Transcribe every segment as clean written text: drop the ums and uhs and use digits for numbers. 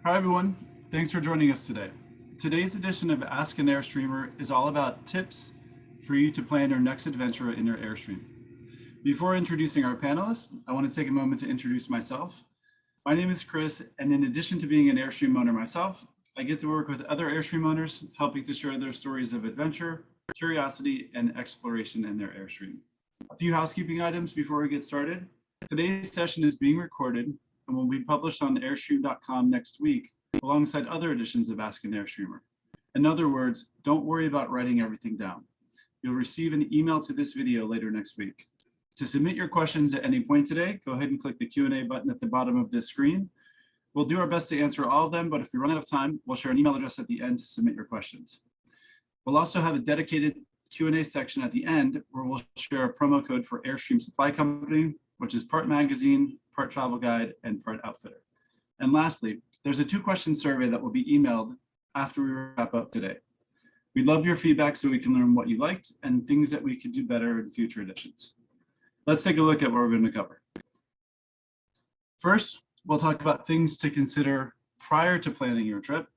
Hi everyone, thanks for joining us today. Today's edition of Ask an Airstreamer is all about tips for you to plan your next adventure in your Airstream. Before introducing our panelists, I want to take a moment to introduce myself. My name is Chris, and in addition to being an Airstream owner myself, I get to work with other Airstream owners, helping to share their stories of adventure, curiosity, and exploration in their Airstream. A few housekeeping items before we get started. Today's session is being recorded and will be published on airstream.com next week, alongside other editions of Ask an Airstreamer. In other words, don't worry about writing everything down. You'll receive an email to this video later next week. To submit your questions at any point today, go ahead and click the Q&A button at the bottom of this screen. We'll do our best to answer all of them, but if we run out of time, we'll share an email address at the end to submit your questions. We'll also have a dedicated Q&A section at the end where we'll share a promo code for Airstream Supply Company, which is part magazine, part travel guide, and part outfitter. And lastly, there's a 2-question survey that will be emailed after we wrap up today. We'd love your feedback so we can learn what you liked and things that we could do better in future editions. Let's take a look at what we're going to cover. First, we'll talk about things to consider prior to planning your trip.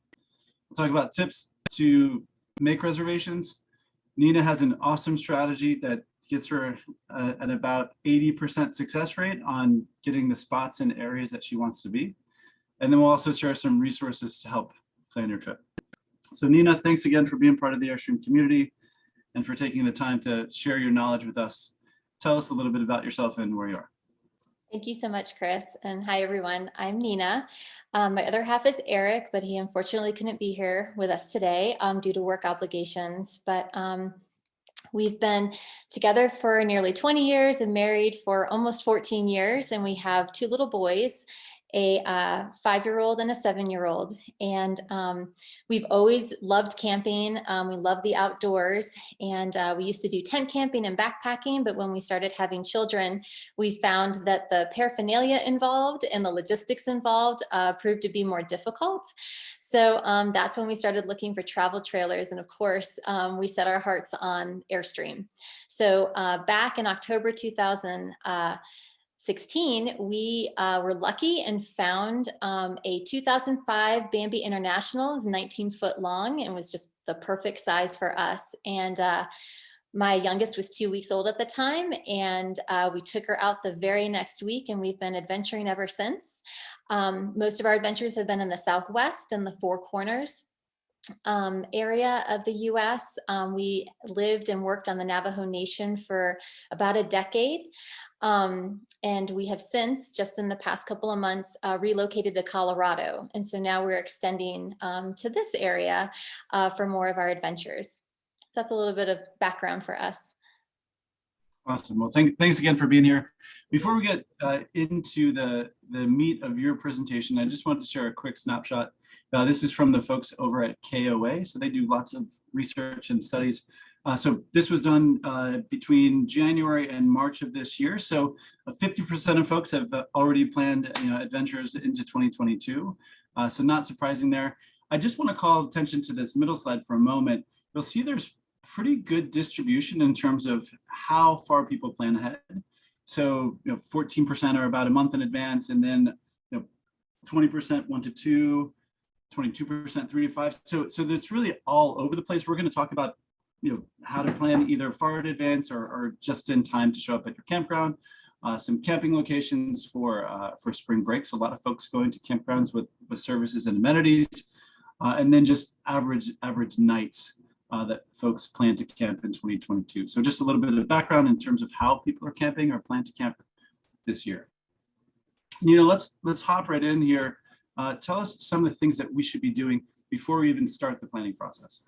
We'll talk about tips to make reservations. Nina has an awesome strategy that gets her at about 80% success rate on getting the spots and areas that she wants to be. And then we'll also share some resources to help plan your trip. So Nina, thanks again for being part of the Airstream community and for taking the time to share your knowledge with us. Tell us a little bit about yourself and where you are. Thank you so much, Chris. And hi, everyone. I'm Nina. My other half is Eric, but he unfortunately couldn't be here with us today due to work obligations. But we've been together for nearly 20 years and married for almost 14 years. And we have 2 little boys, a 5-year-old and a 7-year-old. And we've always loved camping. We love the outdoors. And we used to do tent camping and backpacking. But when we started having children, we found that the paraphernalia involved and the logistics involved proved to be more difficult. So that's when we started looking for travel trailers. And of course, we set our hearts on Airstream. So back in October 2016, we were lucky and found a 2005 Bambi International. It was 19 foot long and was just the perfect size for us. And my youngest was 2 weeks old at the time, and we took her out the very next week, and we've been adventuring ever since. Most of our adventures have been in the Southwest and the Four Corners area of the US. We lived and worked on the Navajo Nation for about a decade. And we have since, just in the past couple of months, relocated to Colorado. And so now we're extending to this area for more of our adventures. So that's a little bit of background for us. Awesome. Well, thanks again for being here. Before we get into the meat of your presentation, I just wanted to share a quick snapshot. This is from the folks over at KOA. So they do lots of research and studies. So this was done between January and March of this year. So 50% of folks have already planned adventures into 2022. So not surprising there. I just want to call attention to this middle slide for a moment. You'll see there's pretty good distribution in terms of how far people plan ahead. So 14% are about a month in advance, and then 20% 1 to 2, 22% 3 to 5. So it's really all over the place. We're going to talk about how to plan either far in advance or just in time to show up at your campground. Some camping locations for spring breaks. A lot of folks going to campgrounds with services and amenities, and then just average nights that folks plan to camp in 2022. So just a little bit of background in terms of how people are camping or plan to camp this year. Let's hop right in here. Tell us some of the things that we should be doing before we even start the planning process.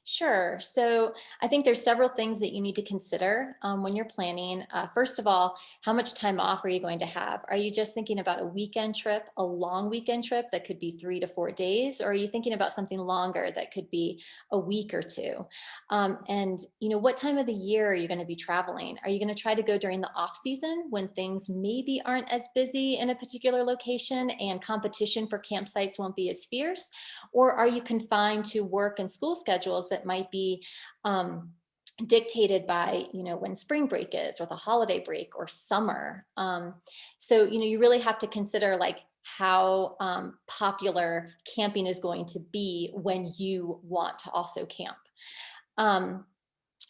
Sure. So I think there's several things that you need to consider when you're planning. First of all, how much time off are you going to have? Are you just thinking about a weekend trip, a long weekend trip that could be 3 to 4 days? Or are you thinking about something longer that could be a week or 2? And what time of the year are you going to be traveling? Are you going to try to go during the off season when things maybe aren't as busy in a particular location and competition for campsites won't be as fierce? Or are you confined to work and school schedules that might be dictated by, when spring break is, or the holiday break, or summer? So, you really have to consider, like, how popular camping is going to be when you want to also camp. Um,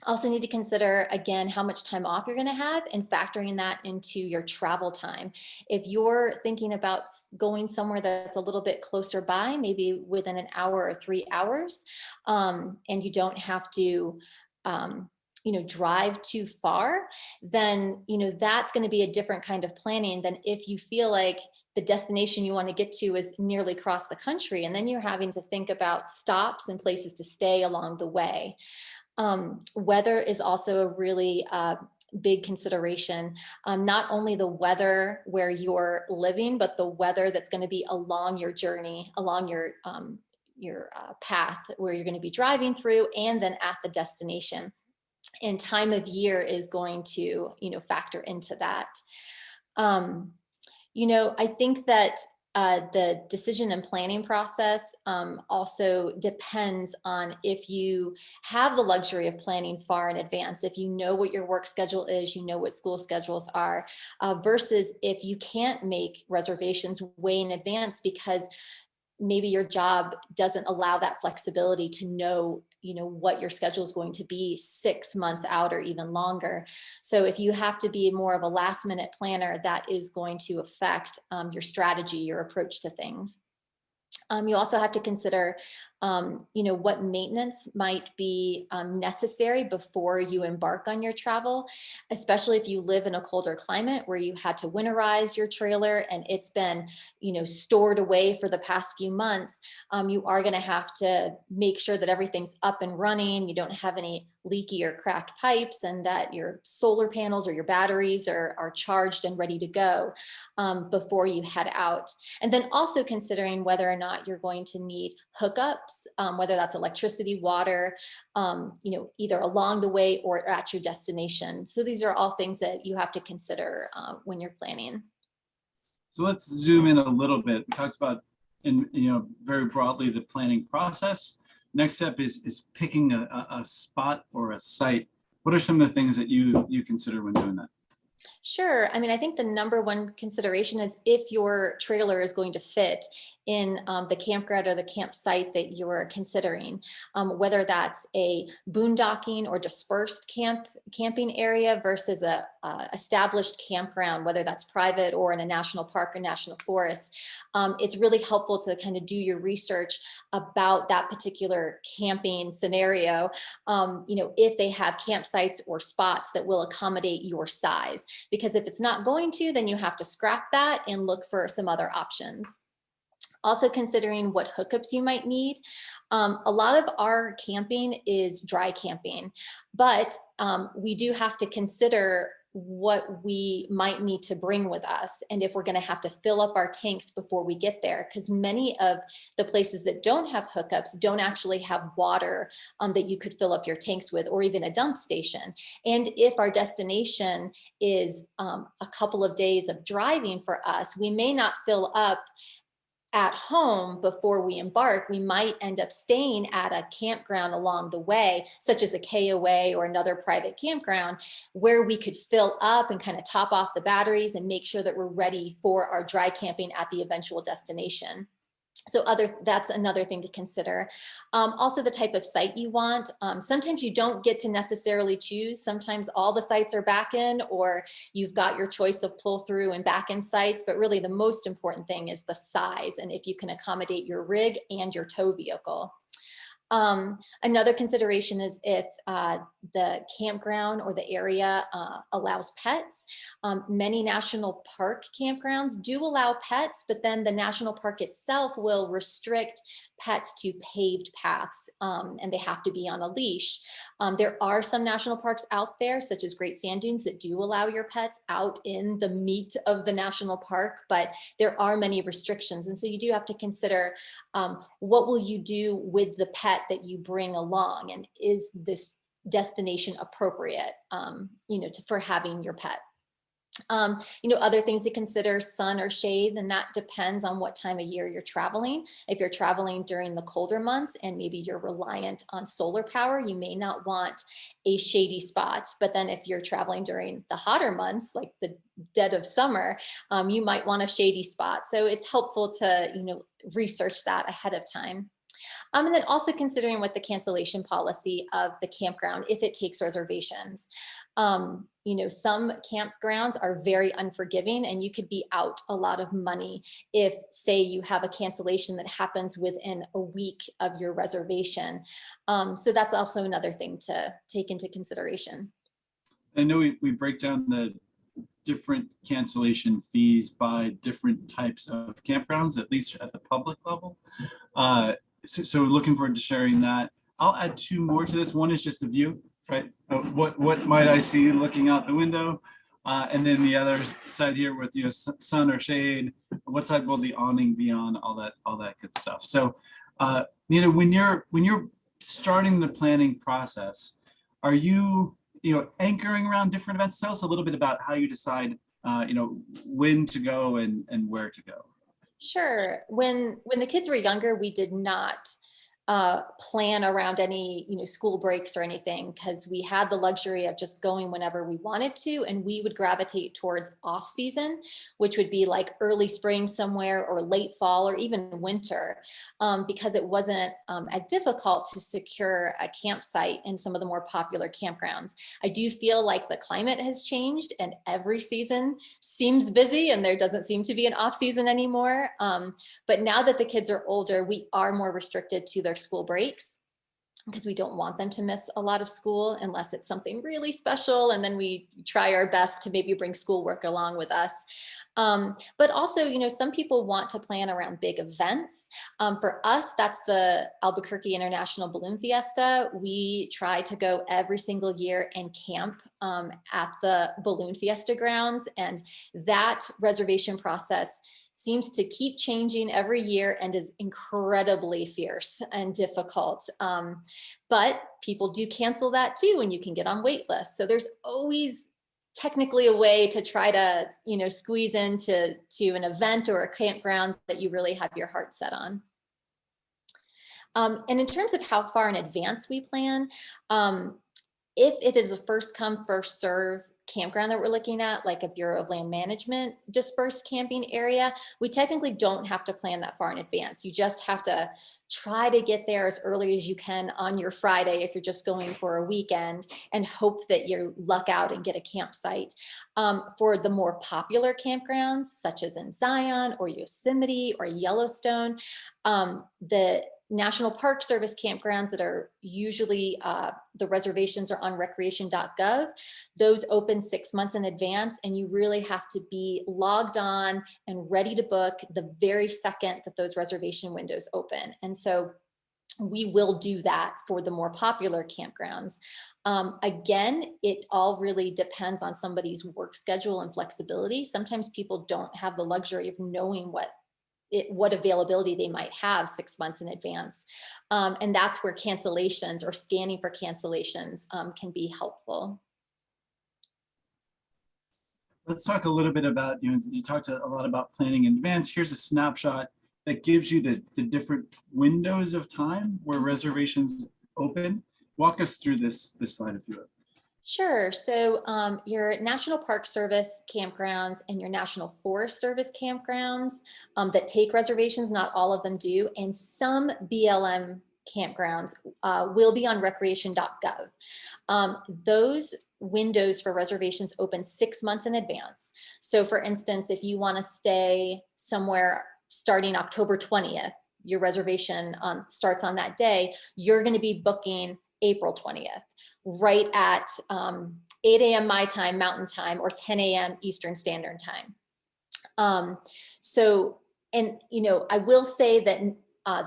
Also need to consider, again, how much time off you're going to have and factoring that into your travel time. If you're thinking about going somewhere that's a little bit closer by, maybe within an hour or 3 hours, and you don't have to, um, drive too far, then, that's going to be a different kind of planning than if you feel like the destination you want to get to is nearly across the country. And then you're having to think about stops and places to stay along the way. Weather is also a really big consideration. Not only the weather where you're living, but the weather that's going to be along your journey, along your path where you're going to be driving through, and then at the destination. And time of year is going to, factor into that. Um, I think that the decision and planning process also depends on if you have the luxury of planning far in advance, if you know what your work schedule is, you know what school schedules are, versus if you can't make reservations way in advance because maybe your job doesn't allow that flexibility to know what your schedule is going to be 6 months out or even longer. So if you have to be more of a last minute planner, that is going to affect your strategy, your approach to things. You also have to consider, what maintenance might be necessary before you embark on your travel, especially if you live in a colder climate where you had to winterize your trailer and it's been, stored away for the past few months. You are going to have to make sure that everything's up and running. You don't have any leaky or cracked pipes, and that your solar panels or your batteries are charged and ready to go before you head out. And then also considering whether or not you're going to need hookups, whether that's electricity, water, either along the way or at your destination. So these are all things that you have to consider when you're planning. So let's zoom in a little bit. We talked about, very broadly, the planning process. Next step is picking a spot or a site. What are some of the things that you consider when doing that? Sure. I mean, I think the number one consideration is if your trailer is going to fit in the campground or the campsite that you're considering, whether that's a boondocking or dispersed camping area versus a established campground, whether that's private or in a national park or national forest. It's really helpful to kind of do your research about that particular camping scenario. If they have campsites or spots that will accommodate your size, because if it's not going to, then you have to scrap that and look for some other options. Also considering what hookups you might need. A lot of our camping is dry camping, but we do have to consider what we might need to bring with us and if we're going to have to fill up our tanks before we get there, because many of the places that don't have hookups don't actually have water that you could fill up your tanks with, or even a dump station. And if our destination is a couple of days of driving for us, we may not fill up at home before we embark. We might end up staying at a campground along the way, such as a KOA or another private campground, where we could fill up and kind of top off the batteries and make sure that we're ready for our dry camping at the eventual destination. So that's another thing to consider. Also the type of site you want. Sometimes you don't get to necessarily choose. Sometimes all the sites are back in, or you've got your choice of pull through and back in sites, but really the most important thing is the size and if you can accommodate your rig and your tow vehicle. Another consideration is if the campground or the area allows pets. Many national park campgrounds do allow pets, but then the national park itself will restrict pets to paved paths, and they have to be on a leash. There are some national parks out there, such as Great Sand Dunes, that do allow your pets out in the meat of the national park, but there are many restrictions. And so you do have to consider what will you do with the pet that you bring along, and is this destination appropriate for having your pet. Other things to consider, sun or shade, and that depends on what time of year you're traveling. If you're traveling during the colder months and maybe you're reliant on solar power, you may not want a shady spot. But then if you're traveling during the hotter months, like the dead of summer, you might want a shady spot. So it's helpful to, research that ahead of time. And then also considering what the cancellation policy of the campground, if it takes reservations. Some campgrounds are very unforgiving and you could be out a lot of money if, say, you have a cancellation that happens within a week of your reservation. So that's also another thing to take into consideration. I know we break down the different cancellation fees by different types of campgrounds, at least at the public level. So looking forward to sharing that. I'll add two more to this. One is just the view, right? What might I see looking out the window? And then the other side here with sun or shade, what side will the awning be on? All that good stuff. So Nina, when you're starting the planning process, are you anchoring around different events? Tell us a little bit about how you decide when to go and where to go. Sure. When the kids were younger, we did not plan around any school breaks or anything, because we had the luxury of just going whenever we wanted to, and we would gravitate towards off season, which would be like early spring somewhere or late fall or even winter, because it wasn't as difficult to secure a campsite in some of the more popular campgrounds. I do feel like the climate has changed and every season seems busy and there doesn't seem to be an off season anymore. But now that the kids are older, we are more restricted to their school breaks because we don't want them to miss a lot of school unless it's something really special. And then we try our best to maybe bring schoolwork along with us. But also, some people want to plan around big events. For us, that's the Albuquerque International Balloon Fiesta. We try to go every single year and camp at the Balloon Fiesta grounds. And that reservation process seems to keep changing every year and is incredibly fierce and difficult. But people do cancel that too, and you can get on wait lists. So there's always technically a way to try to, squeeze into an event or a campground that you really have your heart set on. And in terms of how far in advance we plan, if it is a first come, first serve campground that we're looking at, like a Bureau of Land Management dispersed camping area, we technically don't have to plan that far in advance. You just have to try to get there as early as you can on your Friday if you're just going for a weekend, and hope that you luck out and get a campsite. For the more popular campgrounds, such as in Zion or Yosemite or Yellowstone, the National Park Service campgrounds that are usually, the reservations are on recreation.gov. Those open 6 months in advance, and you really have to be logged on and ready to book the very second that those reservation windows open. And so we will do that for the more popular campgrounds. Again, it all really depends on somebody's work schedule and flexibility. Sometimes people don't have the luxury of knowing what availability they might have 6 months in advance. And that's where cancellations or scanning for cancellations can be helpful. Let's talk a little bit about, you talked a lot about planning in advance. Here's a snapshot that gives you the different windows of time where reservations open. Walk us through this slide if you would. Sure. So your National Park Service campgrounds and your National Forest Service campgrounds that take reservations, not all of them do, and some BLM campgrounds will be on recreation.gov. Those windows for reservations open 6 months in advance. So for instance, if you want to stay somewhere starting October 20th, your reservation starts on that day, you're going to be booking April 20th, right at 8 a.m. my time, Mountain Time, or 10 a.m. Eastern Standard Time. I will say that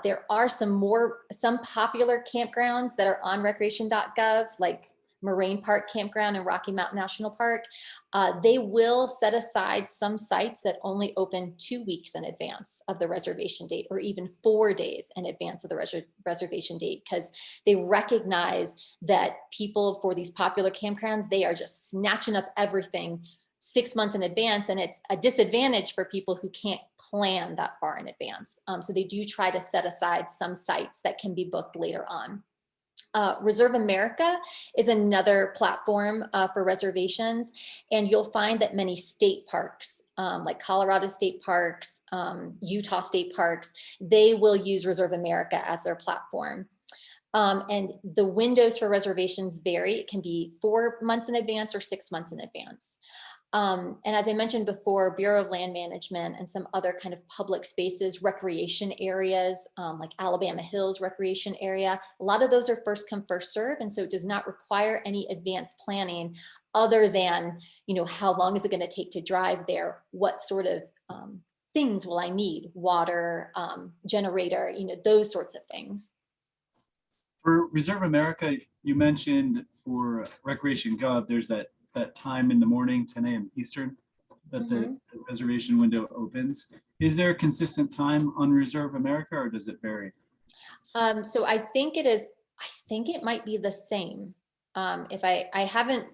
there are some popular campgrounds that are on recreation.gov, like Moraine Park Campground and Rocky Mountain National Park. They will set aside some sites that only open 2 weeks in advance of the reservation date, or even 4 days in advance of the reservation date, because they recognize that people for these popular campgrounds, they are just snatching up everything 6 months in advance, and it's a disadvantage for people who can't plan that far in advance. So they do try to set aside some sites that can be booked later on. Reserve America is another platform for reservations, and you'll find that many state parks, like Colorado state parks, Utah state parks, they will use Reserve America as their platform. And the windows for reservations vary. It can be 4 months in advance or 6 months in advance. And as I mentioned before, Bureau of Land Management and some other kind of public spaces, recreation areas, like Alabama Hills recreation area, a lot of those are first come, first serve. And so it does not require any advanced planning other than, how long is it going to take to drive there? What sort of things will I need? Water, generator, those sorts of things. For Reserve America, you mentioned for Recreation Gov, there's that time in the morning, 10 a.m. Eastern, that the reservation window opens. Is there a consistent time on Reserve America, or does it vary? So I think it might be the same. If I haven't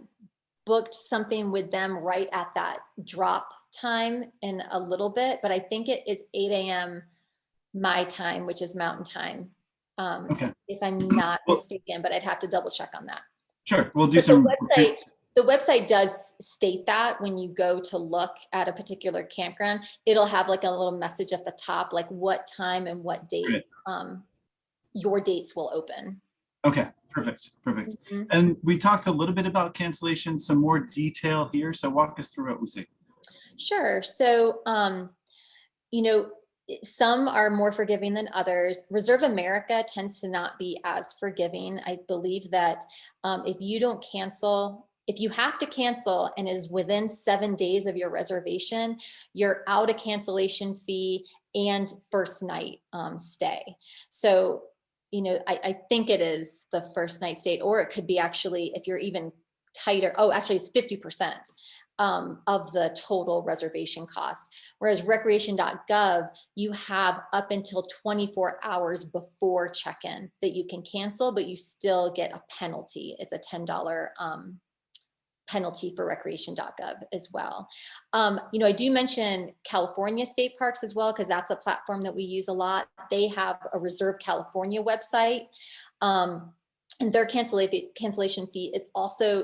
booked something with them right at that drop time in a little bit, but I think it is 8 a.m. my time, which is Mountain Time. Okay. If I'm not mistaken, but I'd have to double check on that. Sure, we'll do some. The website does state that when you go to look at a particular campground, it'll have like a little message at the top, like what time and what date your dates will open. Okay, perfect. And we talked a little bit about cancellation, some more detail here. So walk us through what we see. Sure. So, some are more forgiving than others. Reserve America tends to not be as forgiving. I believe that if you have to cancel and is within 7 days of your reservation, you're out a cancellation fee and first night stay. So, I think it is the first night stay, or it could be actually, if you're even tighter, actually it's 50%. Of the total reservation cost. Whereas recreation.gov, you have up until 24 hours before check-in that you can cancel, but you still get a penalty. It's a $10 penalty for recreation.gov as well. I do mention California state parks as well, because that's a platform that we use a lot. They have a Reserve California website. And their cancellation fee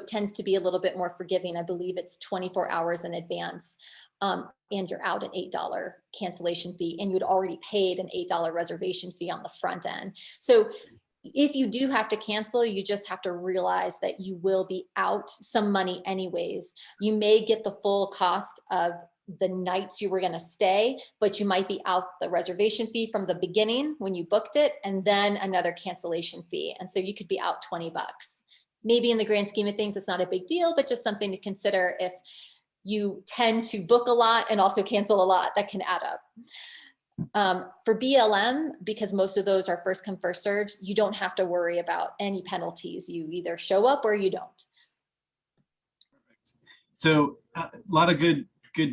tends to be a little bit more forgiving. I believe it's 24 hours in advance, and you're out an $8 cancellation fee, and you'd already paid an $8 reservation fee on the front end. So if you do have to cancel, you just have to realize that you will be out some money anyways. You may get the full cost of the nights you were going to stay, but you might be out the reservation fee from the beginning when you booked it, and then another cancellation fee. And so you could be out $20. Maybe in the grand scheme of things, it's not a big deal, but just something to consider if you tend to book a lot and also cancel a lot, that can add up. For BLM, because most of those are first come, first served, you don't have to worry about any penalties. You either show up or you don't. So a lot of good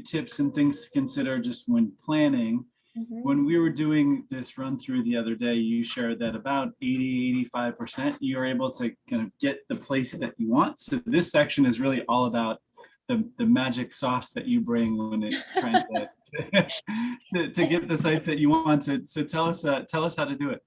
tips and things to consider just when planning. When we were doing this run through the other day, you shared that about 85% you are able to kind of get the place that you want. So this section is really all about the magic sauce that you bring when it's trying to get the sites that you want. So tell us how to do it.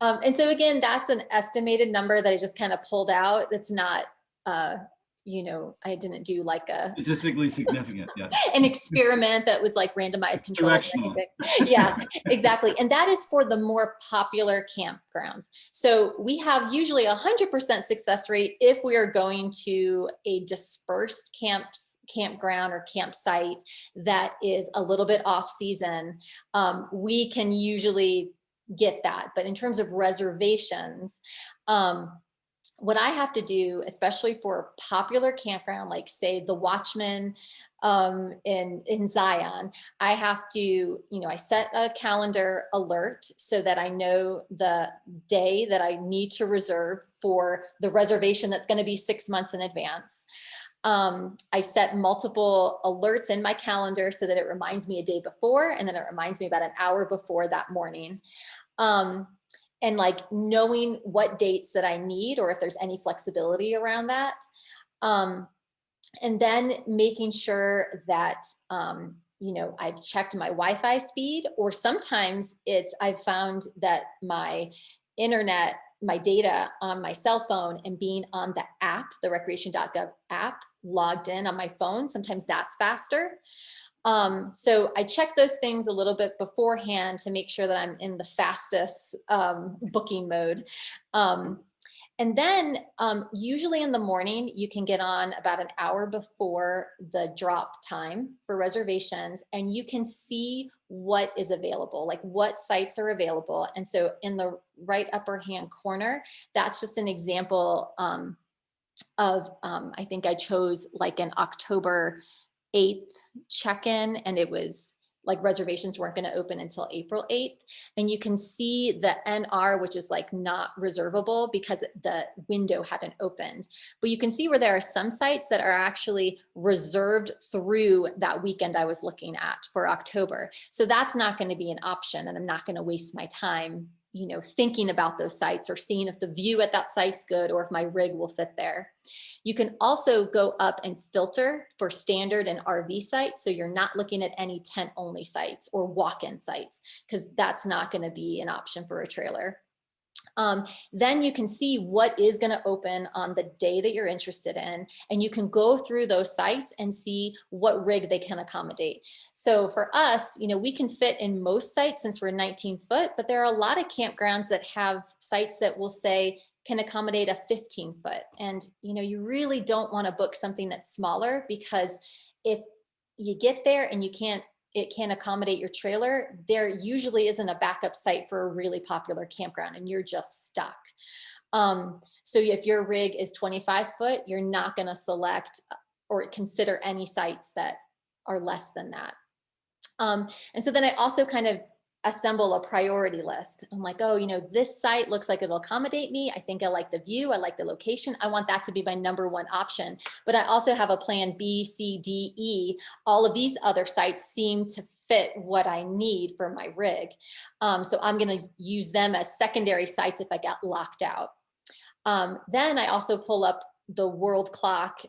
And so again, that's an estimated number that I just kind of pulled out. It's not, I didn't do like a statistically significant, yes. An experiment that was like randomized control. Yeah, exactly. And that is for the more popular campgrounds. So we have usually 100% success rate if we are going to a dispersed campground or campsite that is a little bit off season. We can usually get that. But in terms of reservations, what I have to do, especially for a popular campground, like say the Watchman in Zion, I have to, I set a calendar alert so that I know the day that I need to reserve for the reservation that's going to be 6 months in advance. I set multiple alerts in my calendar so that it reminds me a day before, and then it reminds me about an hour before that morning. And like knowing what dates that I need, or if there's any flexibility around that. And then making sure that, you know, I've checked my Wi-Fi speed, or sometimes I've found that my internet, my data on my cell phone and being on the app, the recreation.gov app, logged in on my phone, sometimes that's faster. So I check those things a little bit beforehand to make sure that I'm in the fastest booking mode. And then usually in the morning, you can get on about an hour before the drop time for reservations, and you can see what is available, like what sites are available. And so in the right upper hand corner, that's just an example I think I chose like an October 8th check-in, and it was like reservations weren't going to open until April 8th. And you can see the NR, which is like not reservable because the window hadn't opened. But you can see where there are some sites that are actually reserved through that weekend I was looking at for October. So that's not going to be an option, and I'm not going to waste my time, you know, thinking about those sites or seeing if the view at that site's good or if my rig will fit there. You can also go up and filter for standard and RV sites. So you're not looking at any tent only sites or walk-in sites, because that's not going to be an option for a trailer. Then you can see what is going to open on the day that you're interested in, and you can go through those sites and see what rig they can accommodate. So for us, you know, we can fit in most sites since we're 19 foot, but there are a lot of campgrounds that have sites that will say can accommodate a 15 foot. And, you know, you really don't want to book something that's smaller, because if you get there and it can't accommodate your trailer, there usually isn't a backup site for a really popular campground and you're just stuck. So if your rig is 25 foot, you're not going to select or consider any sites that are less than that. And so then I also kind of assemble a priority list. I'm like, oh, you know, this site looks like it'll accommodate me. I think I like the view. I like the location. I want that to be my number one option. But I also have a plan B, C, D, E. All of these other sites seem to fit what I need for my rig. So I'm going to use them as secondary sites if I got locked out. Then I also pull up the world clock,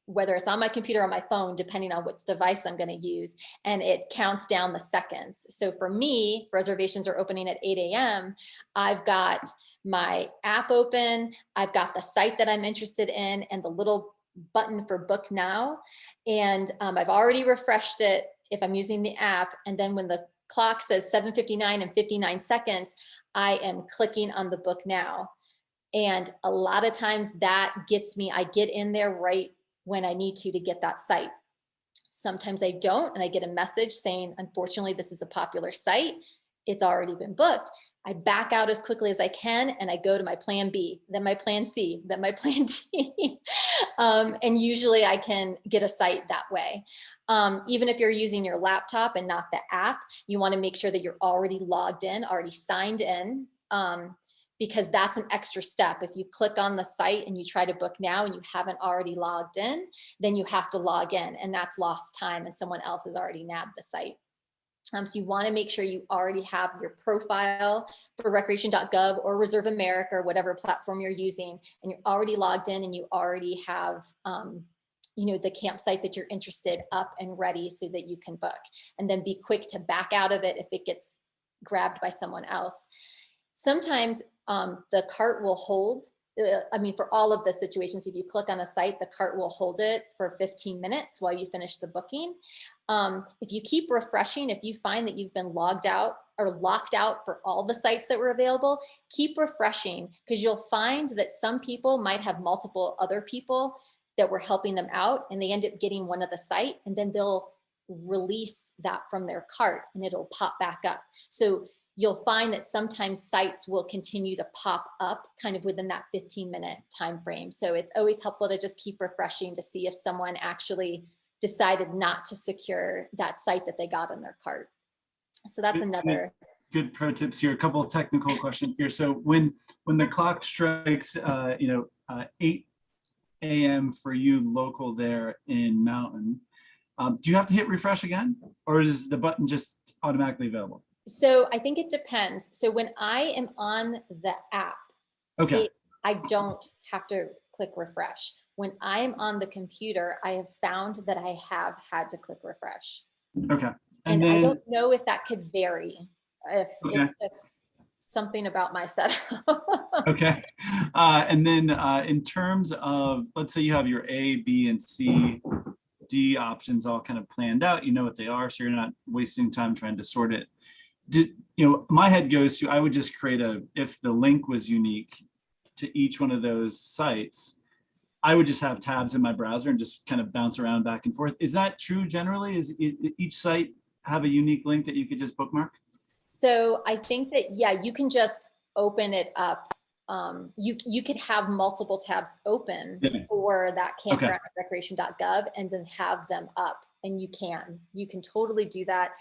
whether it's on my computer or on my phone, depending on which device I'm going to use, and it counts down the seconds. So for me, if reservations are opening at 8 a.m., I've got my app open, I've got the site that I'm interested in, and the little button for book now. And I've already refreshed it if I'm using the app. And then when the clock says 7:59 and 59 seconds, I am clicking on the book now. And a lot of times that gets me, I get in there right when I need to get that site. Sometimes I don't, and I get a message saying, unfortunately, this is a popular site. It's already been booked. I back out as quickly as I can, and I go to my plan B, then my plan C, then my plan D. And usually I can get a site that way. Even if you're using your laptop and not the app, you want to make sure that you're already logged in, already signed in. Because that's an extra step. If you click on the site and you try to book now and you haven't already logged in, then you have to log in, and that's lost time and someone else has already nabbed the site. So you want to make sure you already have your profile for recreation.gov or Reserve America or whatever platform you're using, and you're already logged in and you already have you know, the campsite that you're interested up and ready so that you can book, and then be quick to back out of it if it gets grabbed by someone else. Sometimes the cart will hold, for all of the situations, if you click on a site, the cart will hold it for 15 minutes while you finish the booking. If you keep refreshing, if you find that you've been logged out or locked out for all the sites that were available, keep refreshing, because you'll find that some people might have multiple other people that were helping them out, and they end up getting one of the site, and then they'll release that from their cart and it'll pop back up. So you'll find that sometimes sites will continue to pop up kind of within that 15-minute time frame. So it's always helpful to just keep refreshing to see if someone actually decided not to secure that site that they got in their cart. So that's another good pro tips here. A couple of technical questions here. So when the clock strikes 8 a.m. for you local there in Mountain, do you have to hit refresh again, or is the button just automatically available? So I think it depends. So when I am on the app, okay, I don't have to click refresh. when I'm on the computer, I have found that I have had to click refresh. Okay. And then, I don't know if that could vary, if okay. it's just something about my setup. Okay. And then in terms of, let's say you have your A, B, and C, D options all kind of planned out, you know what they are, so you're not wasting time trying to sort it. My head goes to, I would just create if the link was unique to each one of those sites, I would just have tabs in my browser and just kind of bounce around back and forth. Is that true generally? Is each site have a unique link that you could just bookmark? So I think that, yeah, you can just open it up. You could have multiple tabs open for that campground at recreation.gov and then have them up, and you can totally do that.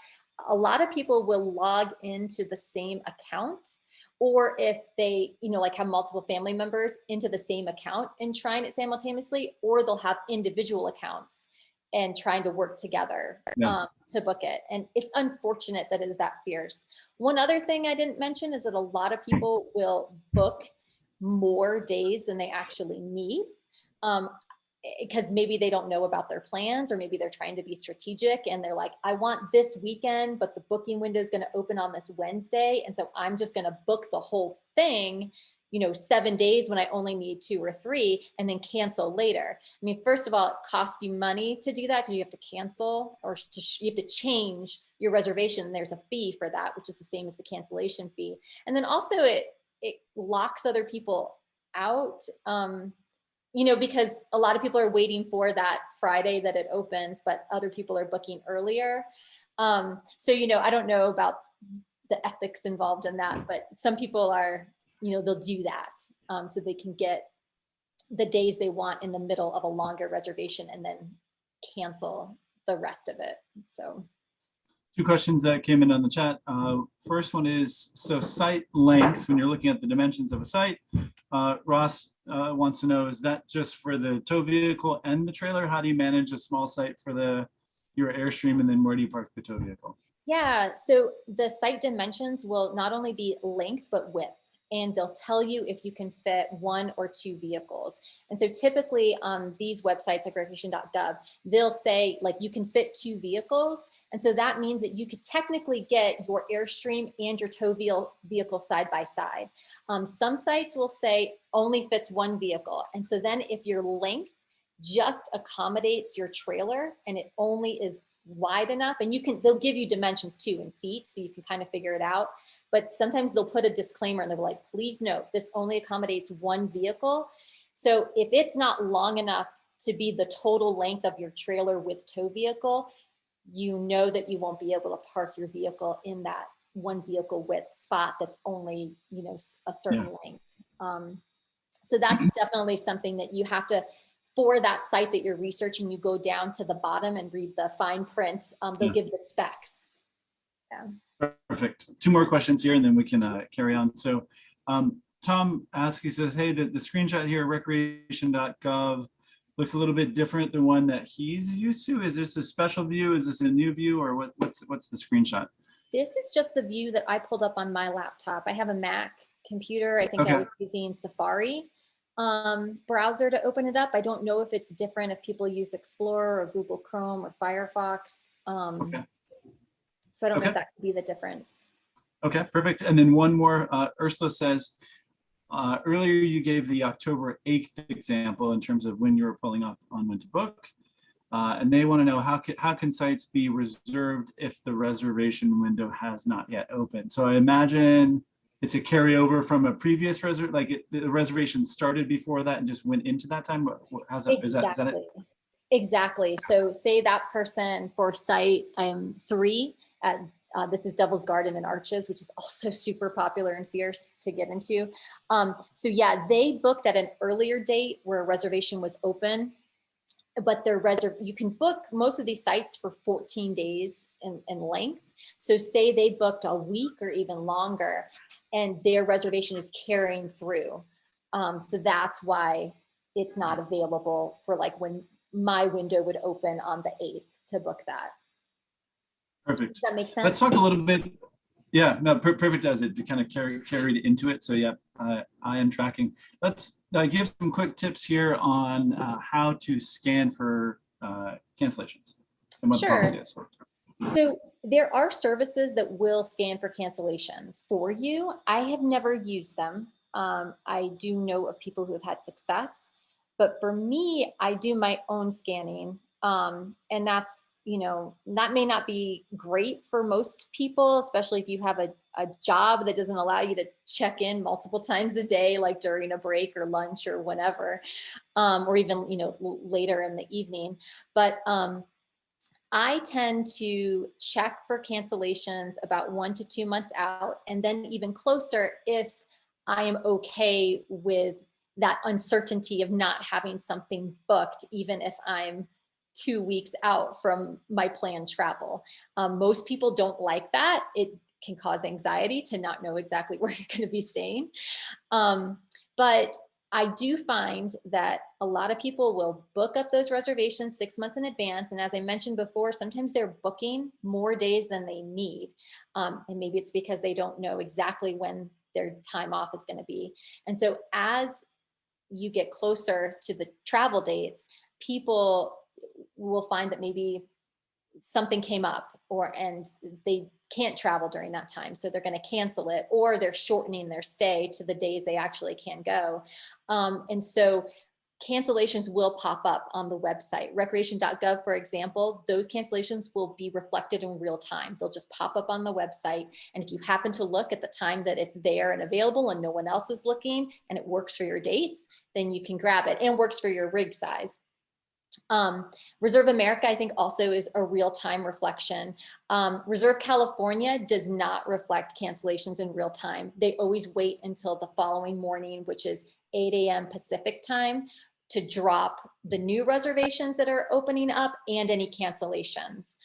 A lot of people will log into the same account, or if they, like have multiple family members into the same account and trying it simultaneously, or they'll have individual accounts and trying to work together to book it. And it's unfortunate that it is that fierce. One other thing I didn't mention is that a lot of people will book more days than they actually need. Because maybe they don't know about their plans, or maybe they're trying to be strategic and they're like, I want this weekend, but the booking window is going to open on this Wednesday. And so I'm just going to book the whole thing, 7 days when I only need 2 or 3, and then cancel later. I mean, first of all, it costs you money to do that because you have to cancel, or you have to change your reservation. There's a fee for that, which is the same as the cancellation fee. And then also it locks other people out. Because a lot of people are waiting for that Friday that it opens, but other people are booking earlier. So, I don't know about the ethics involved in that, but some people are, they'll do that so they can get the days they want in the middle of a longer reservation and then cancel the rest of it. So 2 questions that came in on the chat. First one is, so site lengths, when you're looking at the dimensions of a site, Ross wants to know, is that just for the tow vehicle and the trailer? How do you manage a small site for your Airstream, and then where do you park the tow vehicle? Yeah, so the site dimensions will not only be length, but width. And they'll tell you if you can fit 1 or 2 vehicles. And so typically on these websites like recreation.gov, they'll say like you can fit 2 vehicles. And so that means that you could technically get your Airstream and your tow vehicle side by side. Some sites will say only fits 1 vehicle. And so then if your length just accommodates your trailer and it only is wide enough, and they'll give you dimensions too in feet, so you can kind of figure it out. But sometimes they'll put a disclaimer and they're like, please note, this only accommodates 1 vehicle. So if it's not long enough to be the total length of your trailer with tow vehicle, you know that you won't be able to park your vehicle in that 1 vehicle width spot that's only, a certain length. So that's definitely something that you have to, for that site that you're researching, you go down to the bottom and read the fine print. They'll give the specs. Yeah. Perfect. 2 more questions here, and then we can carry on. So Tom asks, he says, hey, the screenshot here, recreation.gov, looks a little bit different than one that he's used to. Is this a special view? Is this a new view, or what's the screenshot? This is just the view that I pulled up on my laptop. I have a Mac computer. I think I was using Safari browser to open it up. I don't know if it's different if people use Explorer or Google Chrome or Firefox. So I don't know if that could be the difference. Okay, perfect. And then one more, Ursula says, earlier you gave the October 8th example in terms of when you were pulling up on when to book. And they want to know how can sites be reserved if the reservation window has not yet opened? So I imagine it's a carryover from a previous the reservation started before that and just went into that time. How's that? Is that it? Exactly. So say that person for site 3 at this is Devil's Garden and Arches, which is also super popular and fierce to get into. So yeah, they booked at an earlier date where a reservation was open, but you can book most of these sites for 14 days in length. So say they booked a week or even longer, and their reservation is carrying through. So that's why it's not available for like when my window would open on the 8th to book that. Perfect. Does that make sense? Let's talk a little bit. Yeah, no, perfect does it to kind of carried into it. So yeah, I am tracking. Let's give some quick tips here on how to scan for cancellations and what the Sure. policy is. So there are services that will scan for cancellations for you. I have never used them. I do know of people who have had success, but for me, I do my own scanning. And that's, that may not be great for most people, especially if you have a job that doesn't allow you to check in multiple times a day, like during a break or lunch or whenever, or even, later in the evening. But I tend to check for cancellations about 1 to 2 months out, and then even closer if I am okay with that uncertainty of not having something booked, even if I'm 2 weeks out from my planned travel. Most people don't like that. It can cause anxiety to not know exactly where you're going to be staying. But I do find that a lot of people will book up those reservations 6 months in advance. And as I mentioned before, sometimes they're booking more days than they need. And maybe it's because they don't know exactly when their time off is going to be. And so as you get closer to the travel dates, people will find that maybe something came up and they can't travel during that time, so they're going to cancel it, or they're shortening their stay to the days they actually can go. And so cancellations will pop up on the website. Recreation.gov, for example, those cancellations will be reflected in real time. They'll just pop up on the website. And if you happen to look at the time that it's there and available and no one else is looking and it works for your dates, then you can grab it, and works for your rig size. Reserve America, I think, also is a real-time reflection. Reserve California does not reflect cancellations in real time. They always wait until the following morning, which is 8 a.m. Pacific time, to drop the new reservations that are opening up and any cancellations.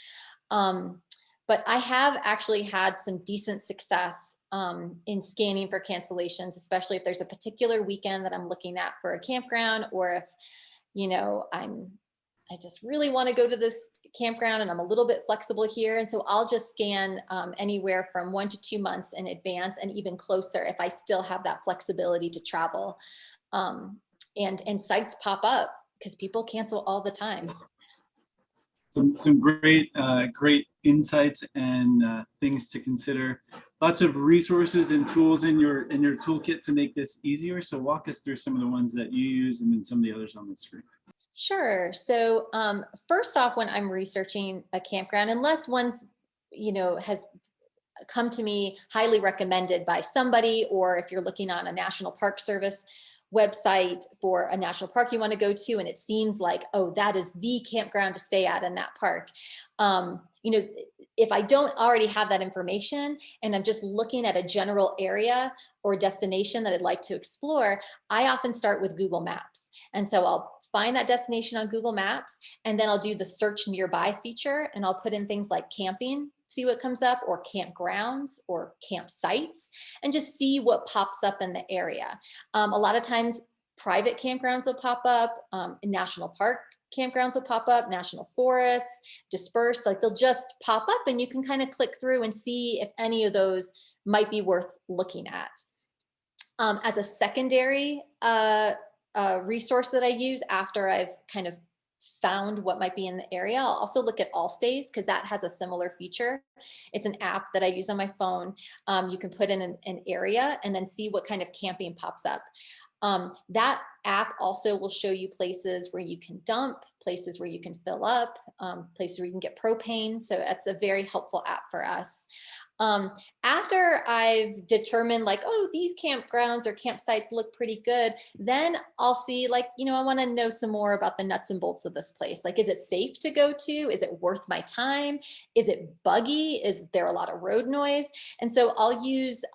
But I have actually had some decent success in scanning for cancellations, especially if there's a particular weekend that I'm looking at for a campground, or if I just really want to go to this campground and I'm a little bit flexible here. And so I'll just scan anywhere from 1 to 2 months in advance, and even closer if I still have that flexibility to travel. And sites pop up because people cancel all the time. Some great insights and things to consider. Lots of resources and tools in your toolkit to make this easier. So walk us through some of the ones that you use and then some of the others on the screen. Sure. So first off, when I'm researching a campground, unless one's, has come to me highly recommended by somebody, or if you're looking on a National Park Service website for a national park you want to go to, and it seems like, oh, that is the campground to stay at in that park. If I don't already have that information and I'm just looking at a general area or destination that I'd like to explore, I often start with Google Maps. And so I'll find that destination on Google Maps, and then I'll do the search nearby feature, and I'll put in things like camping, see what comes up, or campgrounds or campsites, and just see what pops up in the area. A lot of times private campgrounds will pop up, in national park campgrounds will pop up, national forests, dispersed, like they'll just pop up, and you can kind of click through and see if any of those might be worth looking at. As a secondary resource that I use after I've kind of found what might be in the area, I'll also look at Allstays, because that has a similar feature. It's an app that I use on my phone. You can put in an area and then see what kind of camping pops up. That app also will show you places where you can dump, places where you can fill up, places where you can get propane. So that's a very helpful app for us. After I've determined like, oh, these campgrounds or campsites look pretty good, then I'll see like, I want to know some more about the nuts and bolts of this place. Like, is it safe to go to? Is it worth my time? Is it buggy? Is there a lot of road noise? And so I'll use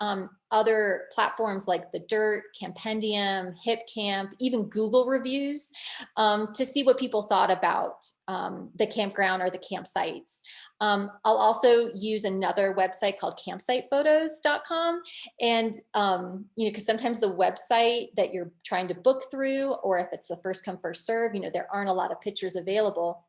other platforms like The Dirt, Campendium, HipCamp, even Google reviews to see what people thought about the campground or the campsites. I'll also use another website called campsitephotos.com. And, because sometimes the website that you're trying to book through, or if it's a first come, first serve, there aren't a lot of pictures available.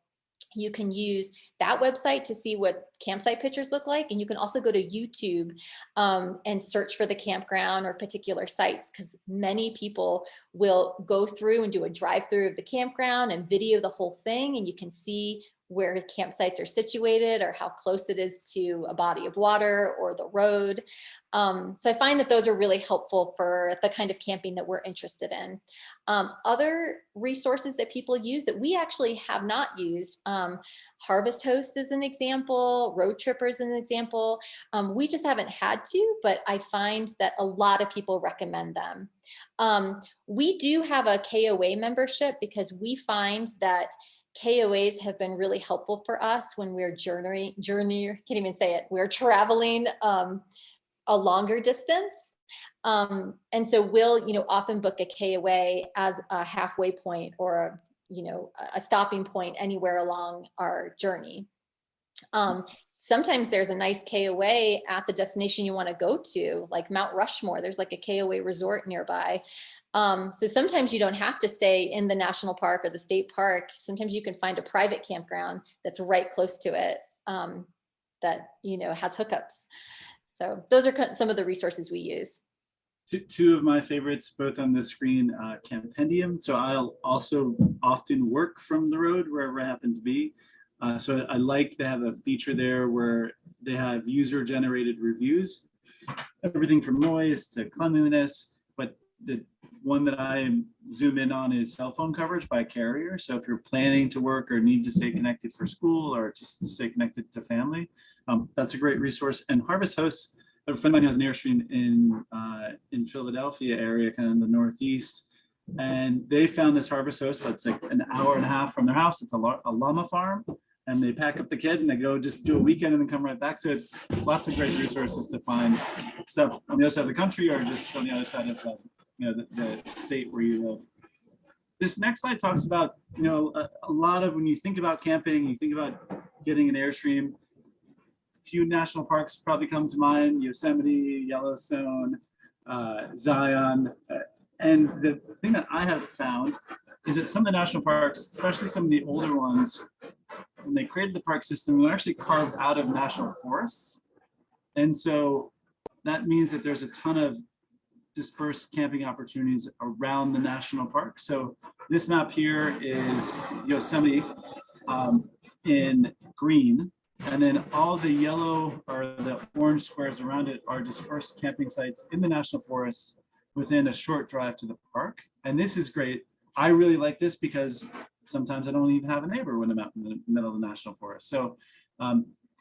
you can use that website to see what campsite pictures look like. And you can also go to YouTube and search for the campground or particular sites, because many people will go through and do a drive-through of the campground and video the whole thing. And you can see where campsites are situated or how close it is to a body of water or the road. So I find that those are really helpful for the kind of camping that we're interested in. Other resources that people use that we actually have not used, Harvest Host is an example, Road Trippers is an example. We just haven't had to, but I find that a lot of people recommend them. We do have a KOA membership because we find that KOAs have been really helpful for us when we're can't even say it, we're traveling a longer distance. And so we'll, often book a KOA as a halfway point or a stopping point anywhere along our journey. Sometimes there's a nice KOA at the destination you want to go to, like Mount Rushmore. There's like a KOA resort nearby. So sometimes you don't have to stay in the national park or the state park. Sometimes you can find a private campground that's right close to it that has hookups. So those are some of the resources we use. Two of my favorites, both on the screen, Campendium. So I'll also often work from the road wherever I happen to be. So I like to have a feature there where they have user-generated reviews, everything from noise to cleanliness. But the one that I zoom in on is cell phone coverage by carrier. So if you're planning to work or need to stay connected for school or just stay connected to family, that's a great resource. And Harvest Host, a friend of mine has an Airstream in Philadelphia area, kind of in the Northeast. And they found this Harvest Host that's like an hour and a half from their house. It's a llama farm. And they pack up the kid and they go just do a weekend and then come right back. So it's lots of great resources to find stuff on the other side of the country or just on the other side of the state where you live. This next slide talks about, a lot of when you think about camping, you think about getting an Airstream. Few national parks probably come to mind: Yosemite, Yellowstone, Zion. And the thing that I have found is that some of the national parks, especially some of the older ones, when they created the park system, they're actually carved out of national forests. And so that means that there's a ton of dispersed camping opportunities around the national park. So this map here is Yosemite in green, and then all the yellow or the orange squares around it are dispersed camping sites in the national forest within a short drive to the park. And this is great. I really like this because sometimes I don't even have a neighbor when I'm out in the middle of the national forest. So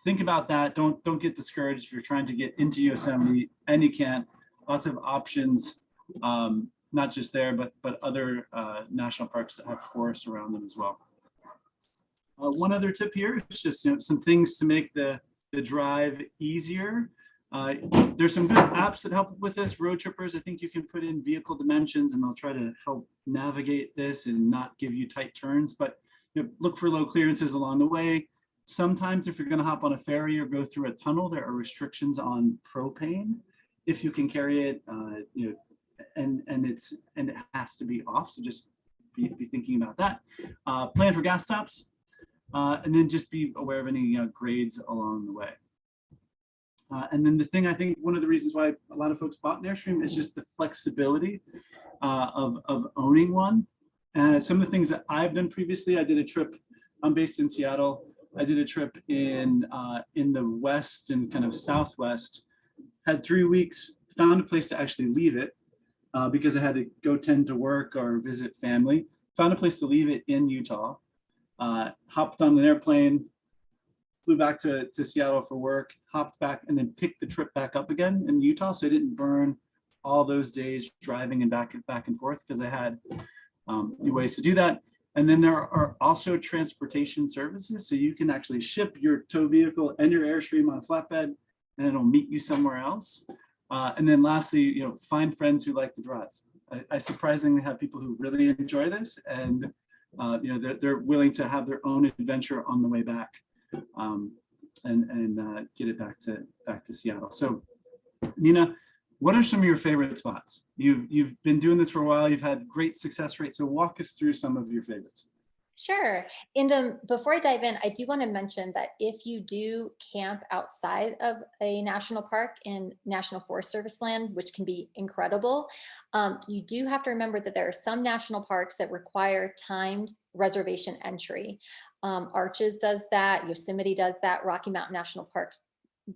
think about that. Don't get discouraged if you're trying to get into Yosemite and you can't. Lots of options, not just there, but other national parks that have forests around them as well. One other tip here is just some things to make the drive easier. There's some good apps that help with this. Road Trippers, I think you can put in vehicle dimensions and they'll try to help navigate this and not give you tight turns, but look for low clearances along the way. Sometimes if you're going to hop on a ferry or go through a tunnel, there are restrictions on propane. If you can carry it, and it has to be off. So just be thinking about that. Plan for gas stops, and then just be aware of any grades along the way. And then the thing, I think one of the reasons why a lot of folks bought an Airstream is just the flexibility of owning one. And some of the things that I've done previously, I did a trip. I'm based in Seattle. I did a trip in the west and kind of southwest. Had 3 weeks, found a place to actually leave it because I had to go tend to work or visit family. Found a place to leave it in Utah. Hopped on an airplane, flew back to Seattle for work, hopped back, and then picked the trip back up again in Utah. So I didn't burn all those days driving and back and forth because I had ways to do that. And then there are also transportation services. So you can actually ship your tow vehicle and your Airstream on a flatbed, and it'll meet you somewhere else. And then lastly, find friends who like to drive. I surprisingly have people who really enjoy this, and they're willing to have their own adventure on the way back, and get it back to Seattle. So, Nina, what are some of your favorite spots? You've been doing this for a while. You've had great success rates. So walk us through some of your favorites. Sure. And before I dive in, I do want to mention that if you do camp outside of a national park in National Forest Service land, which can be incredible, you do have to remember that there are some national parks that require timed reservation entry. Arches does that, Yosemite does that, Rocky Mountain National Park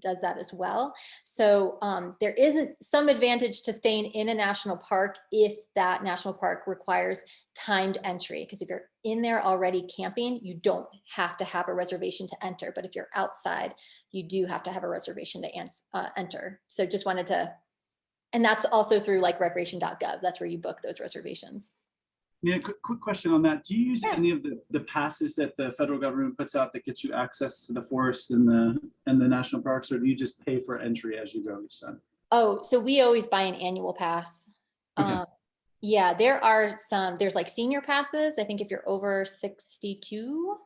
does that as well. So there isn't some advantage to staying in a national park if that national park requires timed entry. Because if you're in there already camping, you don't have to have a reservation to enter. But if you're outside, you do have to have a reservation to enter. So just wanted to, and that's also through like recreation.gov. That's where you book those reservations. Yeah, quick question on that. Do you use Yeah. any of the passes that the federal government puts out that gets you access to the forest and the national parks, or do you just pay for entry as you go each time? Oh, so we always buy an annual pass. Okay. Yeah, there are some, there's like senior passes. I think if you're over 62,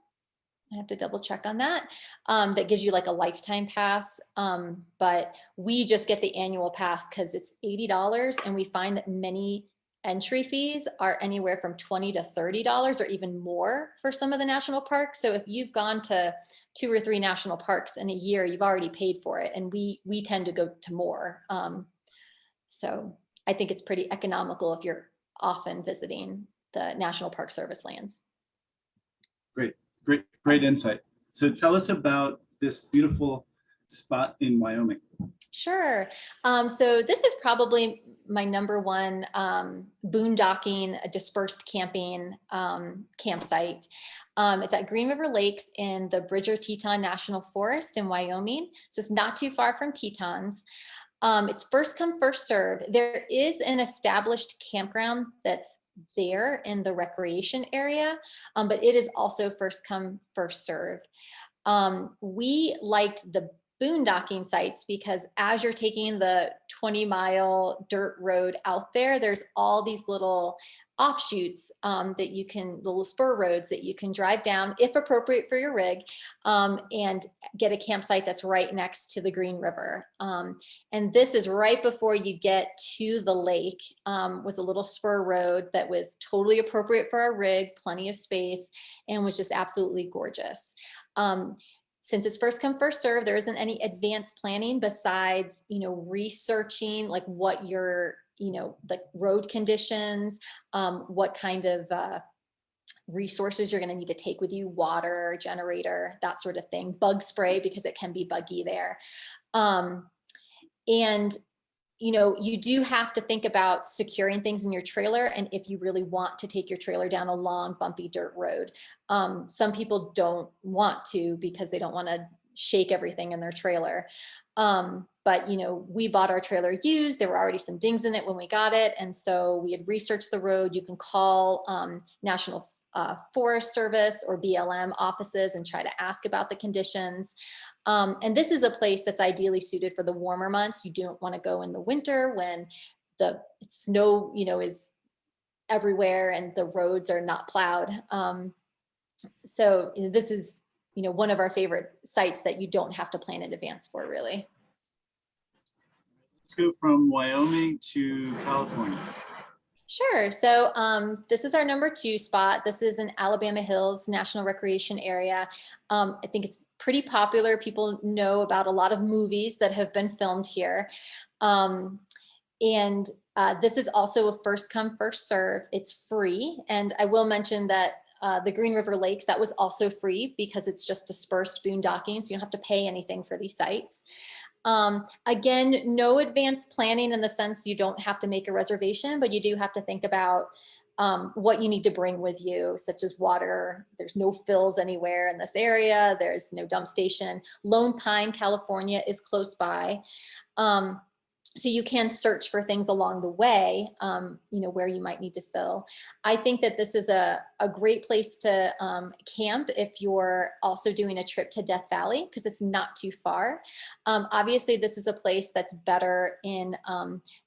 I have to double check on that. That gives you like a lifetime pass. But we just get the annual pass because it's $80. And we find that many entry fees are anywhere from $20 to $30 or even more for some of the national parks. So if you've gone to 2 or 3 national parks in a year, you've already paid for it. And we tend to go to more. So I think it's pretty economical if you're often visiting the National Park Service lands. Great insight. So tell us about this beautiful spot in Wyoming. Sure. So this is probably my number one boondocking, dispersed camping campsite. It's at Green River Lakes in the Bridger-Teton National Forest in Wyoming. So it's not too far from Tetons. It's first come, first serve. There is an established campground that's there in the recreation area, but it is also first come, first serve. We liked the boondocking sites because as you're taking the 20-mile dirt road out there, there's all these little offshoots that you can, little spur roads that you can drive down if appropriate for your rig, and get a campsite that's right next to the Green River. And this is right before you get to the lake, with a little spur road that was totally appropriate for our rig, plenty of space, and was just absolutely gorgeous. Since it's first come, first serve, there isn't any advanced planning besides, researching like what your, the road conditions, what kind of resources you're going to need to take with you, water, generator, that sort of thing, bug spray because it can be buggy there. And you do have to think about securing things in your trailer. And if you really want to take your trailer down a long, bumpy dirt road, some people don't want to because they don't want to shake everything in their trailer. But we bought our trailer used. There were already some dings in it when we got it. And so we had researched the road. You can call National Forest Service or BLM offices and try to ask about the conditions. And this is a place that's ideally suited for the warmer months. You don't want to go in the winter when the snow, is everywhere and the roads are not plowed. So this is, one of our favorite sites that you don't have to plan in advance for, really. Let's go from Wyoming to California. Sure. So this is our number 2 spot. This is in Alabama Hills National Recreation Area. I think it's pretty popular. People know about a lot of movies that have been filmed here. And this is also a first come, first serve. It's free. And I will mention that the Green River Lakes, that was also free because it's just dispersed boondocking. So you don't have to pay anything for these sites. Again, no advanced planning in the sense you don't have to make a reservation, but you do have to think about what you need to bring with you, such as water. There's no fills anywhere in this area. There's no dump station. Lone Pine, California is close by. So you can search for things along the way, where you might need to fill. I think that this is a great place to camp if you're also doing a trip to Death Valley, because it's not too far. Obviously, this is a place that's better in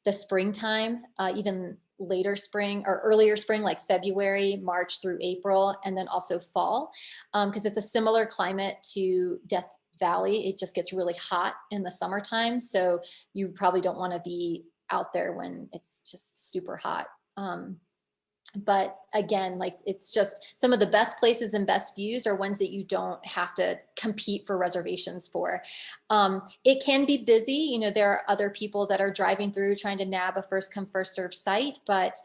the springtime, even later spring or earlier spring, like February, March through April, and then also fall, because it's a similar climate to Death Valley. It just gets really hot in the summertime. So you probably don't want to be out there when it's just super hot. But again, like it's just some of the best places and best views are ones that you don't have to compete for reservations for. It can be busy. You know, there are other people that are driving through trying to nab a first come first serve site, but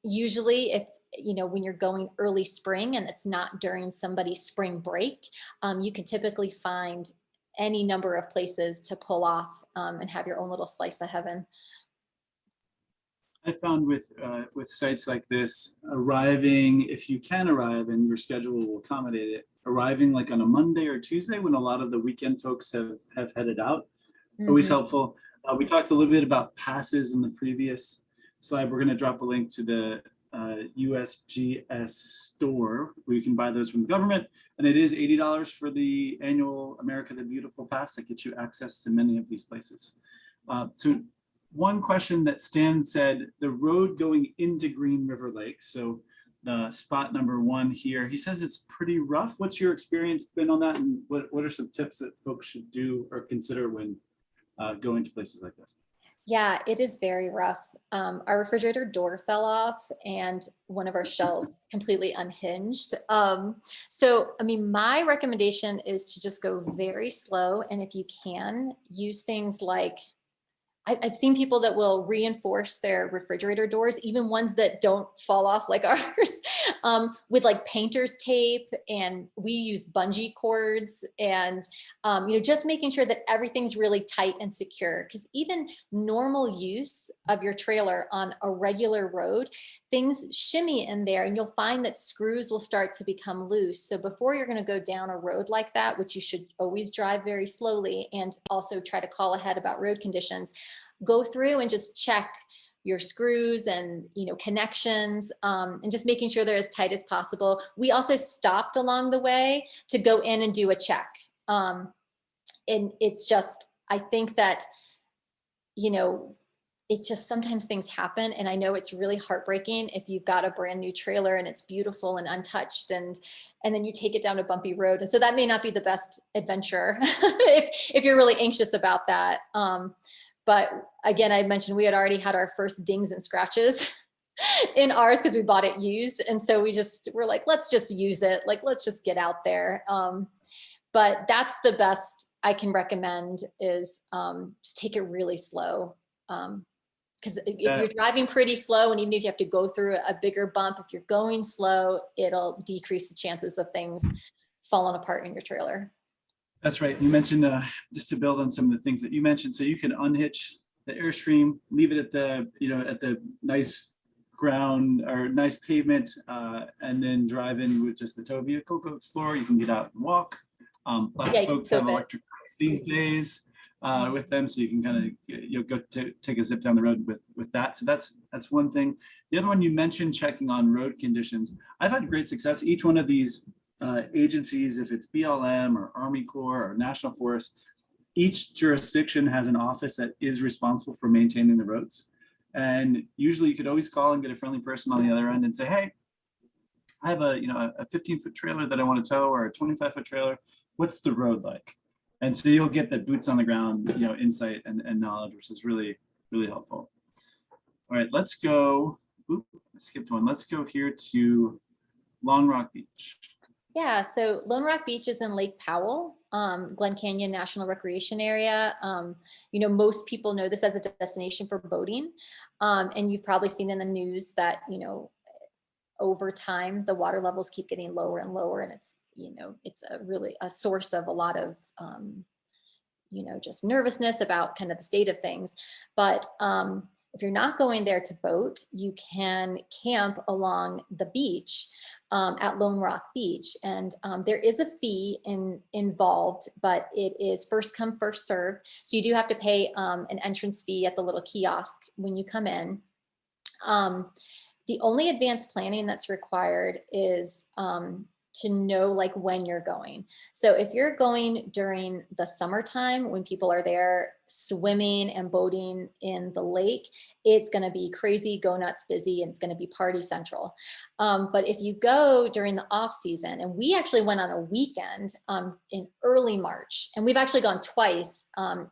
usually if you know, when you're going early spring and it's not during somebody's spring break, you can typically find any number of places to pull off and have your own little slice of heaven. I found with sites like this, arriving, if you can arrive and your schedule will accommodate it, arriving like on a Monday or Tuesday when a lot of the weekend folks have headed out, always helpful. We talked a little bit about passes in the previous slide. We're going to drop a link to the USGS store where you can buy those from the government, and it is $80 for the annual America the Beautiful pass that gets you access to many of these places. So one question that Stan said, the road going into Green River Lake, so the spot number 1 here, he says it's pretty rough. What's your experience been on that, and what are some tips that folks should do or consider when going to places like this? Yeah, it is very rough. Our refrigerator door fell off and one of our shelves completely unhinged. So, I mean, my recommendation is to just go very slow. And if you can, use things like I've seen people that will reinforce their refrigerator doors, even ones that don't fall off like ours, with like painter's tape, and we use bungee cords, and you know, just making sure that everything's really tight and secure. Because even normal use of your trailer on a regular road, things shimmy in there, and you'll find that screws will start to become loose. So before you're going to go down a road like that, which you should always drive very slowly, and also try to call ahead about road conditions, go through and just check your screws and, you know, connections, and just making sure they're as tight as possible. We also stopped along the way to go in and do a check. And it's just, I think that, you know, it just sometimes things happen. And I know it's really heartbreaking if you've got a brand new trailer and it's beautiful and untouched, and then you take it down a bumpy road. And so that may not be the best adventure if you're really anxious about that. But again, I mentioned we had already had our first dings and scratches in ours because we bought it used. And so we're like, let's just use it. Like, let's just get out there. But that's the best I can recommend, is just take it really slow. Because if you're driving pretty slow, and even if you have to go through a bigger bump, if you're going slow, it'll decrease the chances of things falling apart in your trailer. That's right. You mentioned, just to build on some of the things that you mentioned, so you can unhitch the Airstream, leave it at the, you know, at the nice ground or nice pavement, and then drive in with just the tow vehicle, go explore. You can get out and walk. Lots of folks have electric bikes these days with them, so you can kind of, you'll go to take a zip down the road with that. So that's one thing. The other one you mentioned, checking on road conditions. I've had great success. Each one of these agencies, if it's BLM or Army Corps or National Forest, each jurisdiction has an office that is responsible for maintaining the roads. And usually you could always call and get a friendly person on the other end and say, hey, I have a 15-foot trailer that I want to tow, or a 25-foot trailer. What's the road like? And so you'll get the boots on the ground, you know, insight and knowledge, which is really, really helpful. All right, let's go. Oop, I skipped one. Let's go here to Long Rock Beach. Yeah, so Lone Rock Beach is in Lake Powell, Glen Canyon National Recreation Area. You know, most people know this as a destination for boating. And you've probably seen in the news that, you know, over time, the water levels keep getting lower and lower. And it's, you know, it's really a source of a lot of, you know, just nervousness about kind of the state of things. But if you're not going there to boat, you can camp along the beach at Lone Rock Beach. And there is a fee involved, but it is first come, first serve. So you do have to pay an entrance fee at the little kiosk when you come in. The only advanced planning that's required is to know like when you're going. So if you're going during the summertime when people are there swimming and boating in the lake, it's going to be crazy, go nuts busy, and it's going to be party central. But if you go during the off season, and we actually went on a weekend in early March, and we've actually gone twice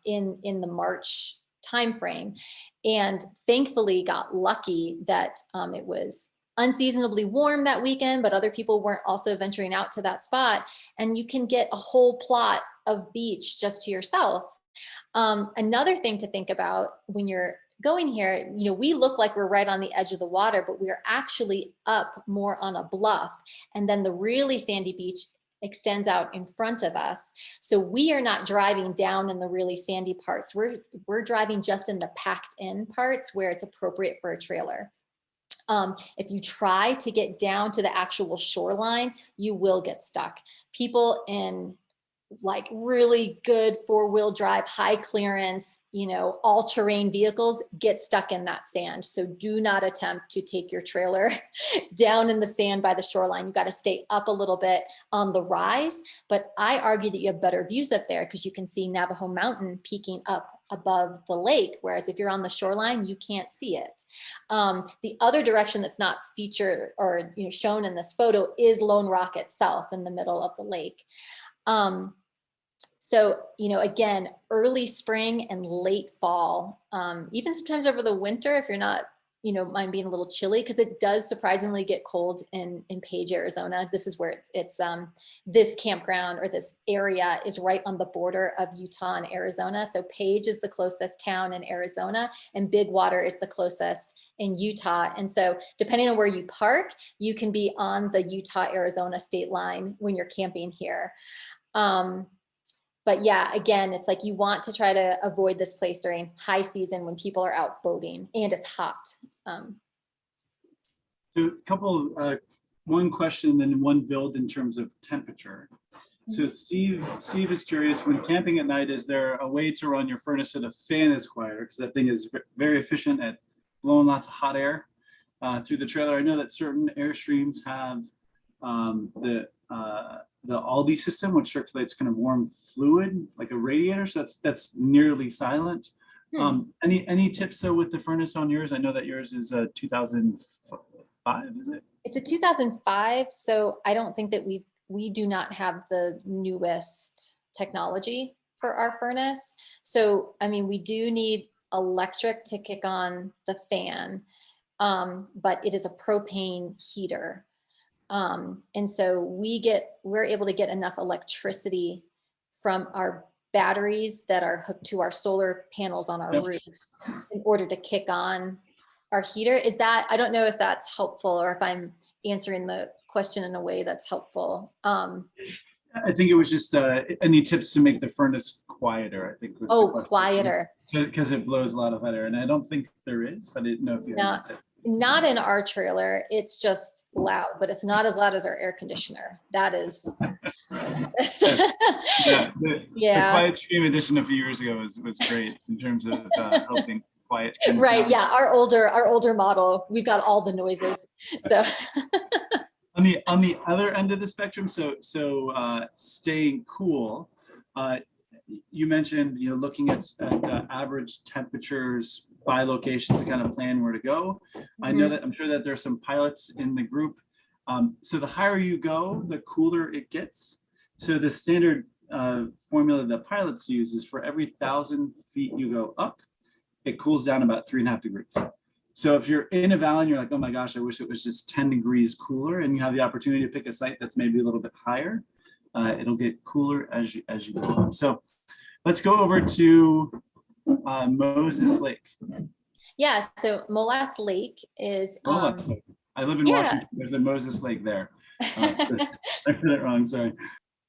in the March timeframe, and thankfully got lucky that it was unseasonably warm that weekend, but other people weren't also venturing out to that spot. And you can get a whole plot of beach just to yourself. Another thing to think about when you're going here, we look like we're right on the edge of the water, but we're actually up more on a bluff. And then the really sandy beach extends out in front of us. So we are not driving down in the really sandy parts. We're driving just in the packed in parts where it's appropriate for a trailer. If you try to get down to the actual shoreline, you will get stuck. People in like really good 4-wheel drive, high clearance, all-terrain vehicles get stuck in that sand. So do not attempt to take your trailer down in the sand by the shoreline. You got to stay up a little bit on the rise, but I argue that you have better views up there because you can see Navajo Mountain peeking up above the lake, whereas if you're on the shoreline, you can't see it. The other direction that's not featured or shown in this photo is Lone Rock itself in the middle of the lake. So, again, early spring and late fall, even sometimes over the winter, if you're not, mind being a little chilly, because it does surprisingly get cold in Page, Arizona. This is where it's this campground or this area is right on the border of Utah and Arizona. So Page is the closest town in Arizona and Big Water is the closest in Utah. And so depending on where you park, you can be on the Utah-Arizona state line when you're camping here. But yeah, again, it's like you want to try to avoid this place during high season when people are out boating and it's hot. So a couple, one question and one build in terms of temperature. So Steve is curious, when camping at night, is there a way to run your furnace so the fan is quieter? Because that thing is very efficient at blowing lots of hot air through the trailer. I know that certain Airstreams have the Aldi system, which circulates kind of warm fluid like a radiator. So that's nearly silent. Any tips though with the furnace on yours? I know that yours is a 2005, is it? It's a 2005, so I don't think that we do not have the newest technology for our furnace. So, I mean, we do need electric to kick on the fan, but it is a propane heater. And so we're able to get enough electricity from our batteries that are hooked to our solar panels on our roof in order to kick on our heater. I don't know if that's helpful or if I'm answering the question in a way that's helpful. I think it was just any tips to make the furnace quieter, I think was the question. Quieter. Because it blows a lot of hot air, and I don't think there is, but I didn't know if you had any tips. Not in our trailer. It's just loud, but it's not as loud as our air conditioner. That is. The Quiet Stream edition a few years ago was great in terms of helping quiet things right. down. Yeah. Our older model, we've got all the noises. So. On the other end of the spectrum, so staying cool. You mentioned looking at average temperatures by location to kind of plan where to go. I know that I'm sure that there's some pilots in the group. So the higher you go, the cooler it gets. So the standard formula that pilots use is for every 1,000 feet you go up, it cools down about 3.5 degrees. So if you're in a valley and you're like, oh my gosh, I wish it was just 10 degrees cooler, and you have the opportunity to pick a site that's maybe a little bit higher, it'll get cooler as you go up. So let's go over to Moses Lake. Yeah, so Molasse Lake is. I live in Washington. There's a Moses Lake there. I heard it wrong. Sorry.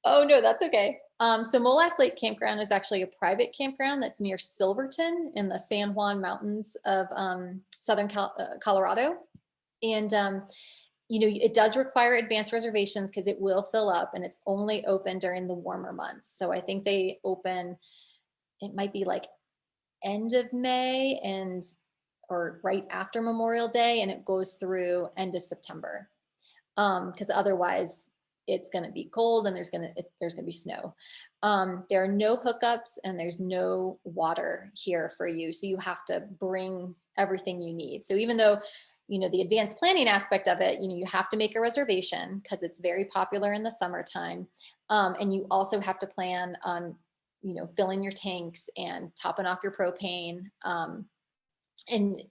Oh no, that's okay. So Molasse Lake Campground is actually a private campground that's near Silverton in the San Juan Mountains of southern Colorado, and it does require advanced reservations because it will fill up, and it's only open during the warmer months. So I think they open. It might be like end of May or right after Memorial Day, and it goes through end of September. Because otherwise it's going to be cold and there's going to be snow. There are no hookups and there's no water here for you. So you have to bring everything you need. So even though, the advanced planning aspect of it, you have to make a reservation because it's very popular in the summertime. And you also have to plan on, filling your tanks and topping off your propane. And,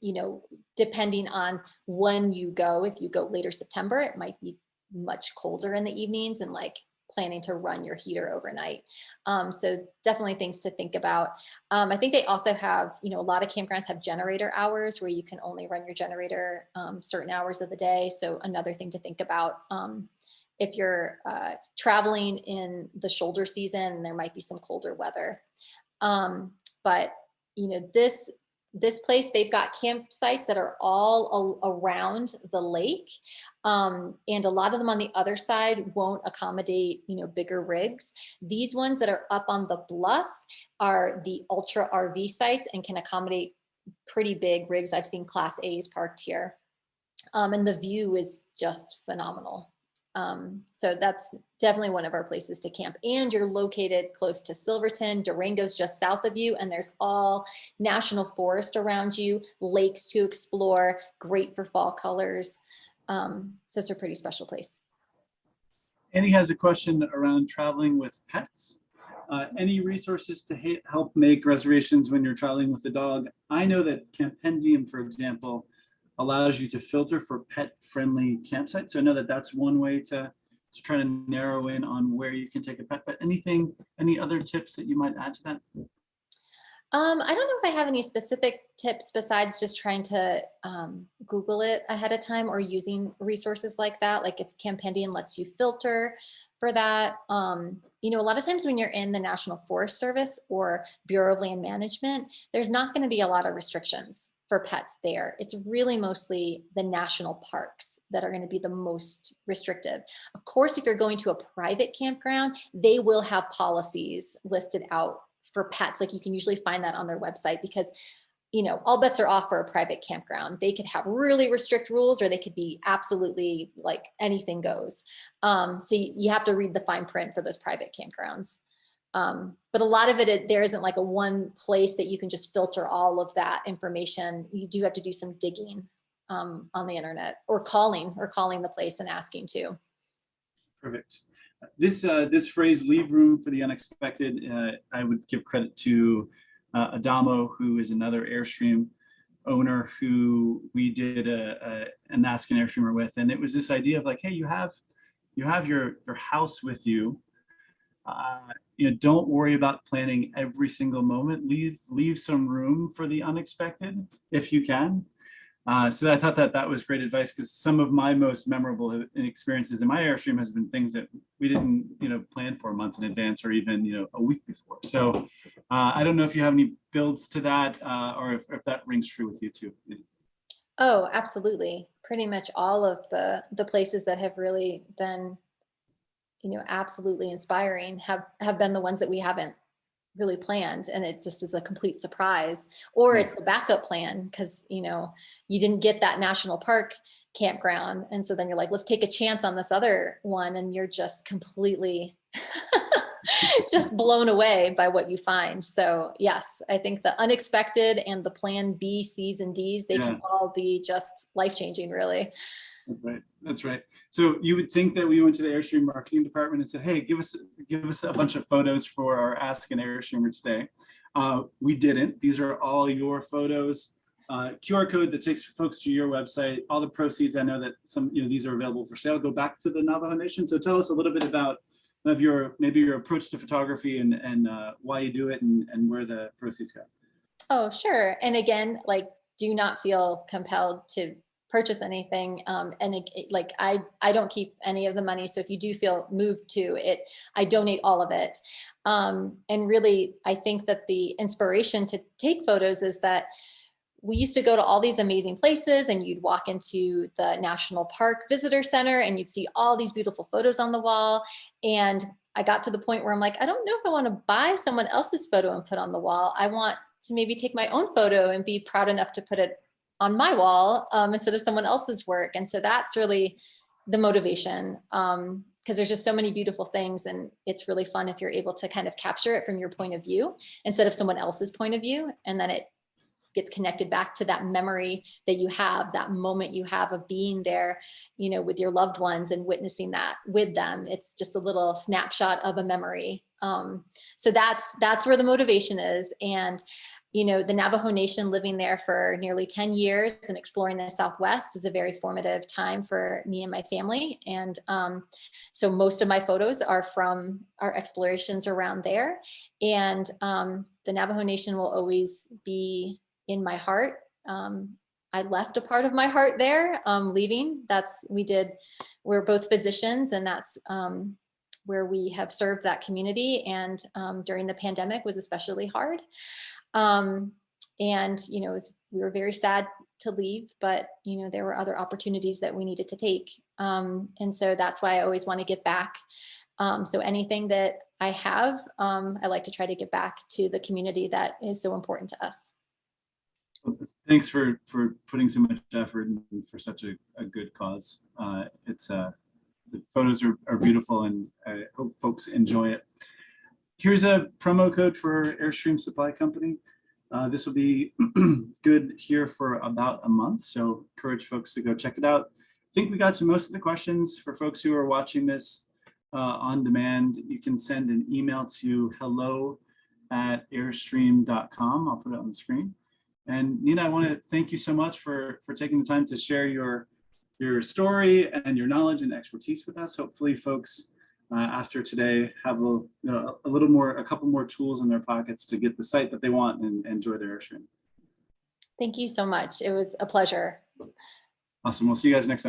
depending on when you go, if you go later September, it might be much colder in the evenings and like planning to run your heater overnight. So definitely things to think about. I think they also have, a lot of campgrounds have generator hours where you can only run your generator certain hours of the day. So another thing to think about. If you're traveling in the shoulder season, there might be some colder weather. But this place, they've got campsites that are all around the lake. And a lot of them on the other side won't accommodate, bigger rigs. These ones that are up on the bluff are the ultra RV sites and can accommodate pretty big rigs. I've seen Class A's parked here. And the view is just phenomenal. So that's definitely one of our places to camp. And you're located close to Silverton. Durango's just south of you, and there's all national forest around you, lakes to explore, great for fall colors. So it's a pretty special place. Annie has a question around traveling with pets. Any resources to help make reservations when you're traveling with a dog? I know that Campendium, for example, allows you to filter for pet-friendly campsites. So I know that that's one way to try to narrow in on where you can take a pet. But any other tips that you might add to that? I don't know if I have any specific tips besides just trying to Google it ahead of time or using resources like that. Like if Campendium lets you filter for that. A lot of times when you're in the National Forest Service or Bureau of Land Management, there's not going to be a lot of restrictions for pets there. It's really mostly the national parks that are going to be the most restrictive. Of course, if you're going to a private campground, they will have policies listed out for pets. Like you can usually find that on their website because, all bets are off for a private campground. They could have really restrict rules or they could be absolutely like anything goes. So you have to read the fine print for those private campgrounds. But a lot of it, there isn't like a one place that you can just filter all of that information. You do have to do some digging on the internet or calling the place and asking too. Perfect. This phrase, leave room for the unexpected, I would give credit to Adamo, who is another Airstream owner who we did an Ask an Airstreamer with. And it was this idea of like, hey, you have your house with you. Don't worry about planning every single moment. Leave some room for the unexpected if you can. So I thought that was great advice because some of my most memorable experiences in my Airstream has been things that we didn't, plan for months in advance or even, a week before. So I don't know if you have any builds to that or if that rings true with you too. Oh, absolutely. Pretty much all of the places that have really been, absolutely inspiring have been the ones that we haven't really planned and it just is a complete surprise, or it's the backup plan because you didn't get that national park campground and so then you're like, let's take a chance on this other one and you're just completely just blown away by what you find. So yes, I think the unexpected and the plan B, C's and D's, they can all be just life-changing really. That's right. So you would think that we went to the Airstream marketing department and said, hey, give us a bunch of photos for our Ask an Airstreamer today. We didn't. These are all your photos. QR code that takes folks to your website. All the proceeds, I know that some, these are available for sale, go back to the Navajo Nation. So tell us a little bit about maybe your approach to photography and why you do it and where the proceeds go. Oh, sure. And again, like, do not feel compelled to purchase anything. I don't keep any of the money. So if you do feel moved to it, I donate all of it. And really, I think that the inspiration to take photos is that we used to go to all these amazing places and you'd walk into the National Park Visitor Center and you'd see all these beautiful photos on the wall. And I got to the point where I'm like, I don't know if I want to buy someone else's photo and put on the wall. I want to maybe take my own photo and be proud enough to put it on my wall instead of someone else's work. And so that's really the motivation because there's just so many beautiful things and it's really fun if you're able to kind of capture it from your point of view instead of someone else's point of view. And then it gets connected back to that memory that you have, that moment you have of being there, with your loved ones and witnessing that with them. It's just a little snapshot of a memory. So that's where the motivation is. And you know, the Navajo Nation, living there for nearly 10 years and exploring the Southwest was a very formative time for me and my family. And so most of my photos are from our explorations around there. And the Navajo Nation will always be in my heart. I left a part of my heart there, leaving. We're both physicians, and that's where we have served that community. And during the pandemic was especially hard. And, you know, we were very sad to leave, but, you know, there were other opportunities that we needed to take. And so that's why I always want to give back. So anything that I have, I like to try to give back to the community that is so important to us. Thanks for putting so much effort in for such a good cause. The photos are beautiful, and I hope folks enjoy it. Here's a promo code for Airstream Supply Company. This will be good here for about a month, so encourage folks to go check it out. I think we got to most of the questions. For folks who are watching this on demand, you can send an email to hello@airstream.com. I'll put it on the screen. And Nina, I want to thank you so much for taking the time to share your story and your knowledge and expertise with us. Hopefully folks after today have a couple more tools in their pockets to get the site that they want and enjoy their Airstream. Thank you so much. It was a pleasure. Awesome. We'll see you guys next time.